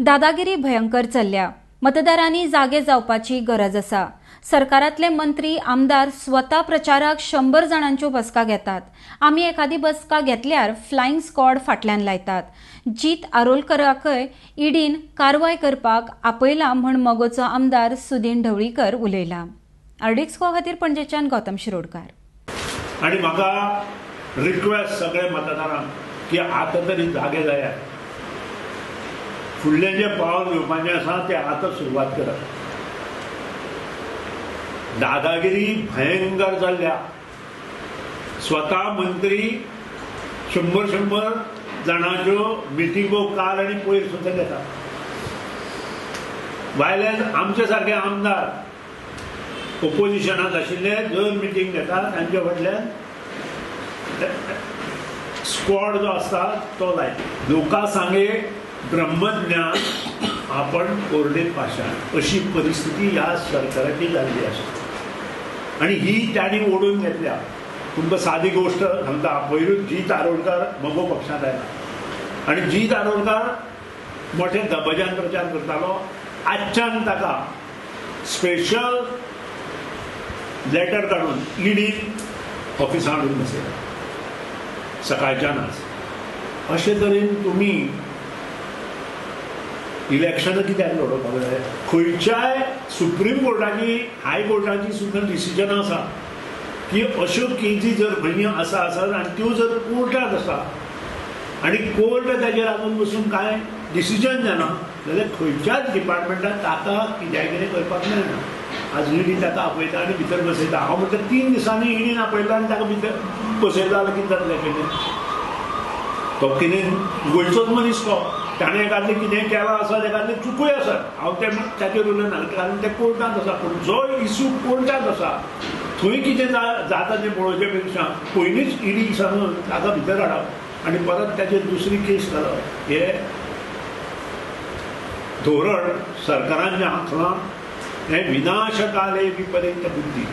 दादागिरी भयंकर चल्ल्या. मतदारांनी जागे जावपाची गरज आसा. सरकारातले मंत्री आमदार स्वता प्रचाराक 100 जाणांच्यो बसका घेतात. आमी एखादी बसका घेतल्यार फ्लाइंग स्क्वॉड फाटल्यान लायतात. जीत आरोलकराकय ईडीन कारवाय करपाक आपयला म्हण मोगोचो आमदार सुदीन ढवळीकर उलयला. आरडीएक्स खातीर पणजेच्यान गौतम शिरोडकार. आणि म्हाका रिक्वेस्ट सगळे मतदारांक की आता तरी जागे जायात. फुडलें जे पावल घेवपाचें आसा तें आतां सुरवात करप. दादागिरी भयंकर जाल्ल्या. स्वता मंत्री 100 जाणांच्यो मिटिंगो काल आनी पयर सुद्दां घेतात. भायल्यान आमचे सारके आमदार ओपोजिशनाक आशिल्ले जर मिटींग घेतात तांचे फाटल्यान स्क्वॉड जो आसता तो लायता. लोकां सांगे ब्रह्मज्ञान आपण कोरडे पाशाण अशी परिस्थिती ह्या सरकाराची जाल्ली आसा आणि ही त्यांनी ओढून घेतल्या. तुमकां सादी गोष्ट सांगता. पयरूच जीत आरोलकर मगो पक्षांत आयला आणि जीत आरोलकर मोठे दबाज्यान प्रचार करतालो. आजच्यान ताका स्पेशल लेटर काढून ईडी ऑफिसांत हाडून बसयला सकाळच्यान आज. अशे तरेन तुमी इलेक्शनां कित्याक लडोवपाक जाय? खंयच्याय सुप्रीम कोर्टाची हाय कोर्टाची सुद्दां डिसिजनां आसा की अश्यो केसी जर खंय आसत आनी त्यो जर कोर्टात आसा आनी कोर्ट ताजेर लागून बसून कांय डिसिजन जाना जाल्यार खंयच्याच डिपार्टमेंटान ताका कित्याक कितें करपाक मेळना. आज ईडी ताका आपयता आनी भितर बसयता. हांव म्हणटा 3 दिसांनी ईडीन आपयता आनी ताका भितर बसयता जाल्यार कितें जातलें? तो कितें गोंयचोच मनीस तो. ताणें एखादें कितें केलां आसा एखादें चुकूय आसत. हांव ताचेर उलयना कारण तें कोर्टांत आसा. पूण जो इश्यू कोर्टांत आसा थंय कितें जाता तें पळोवचे पेक्षा पयलींच ईडी सांगून ताका भितर हाडप आनी परत ताचेर दुसरी केस घालप हें धोरण सरकारान जें आंखलां हें विनाशकाले विपरीत बुद्धी.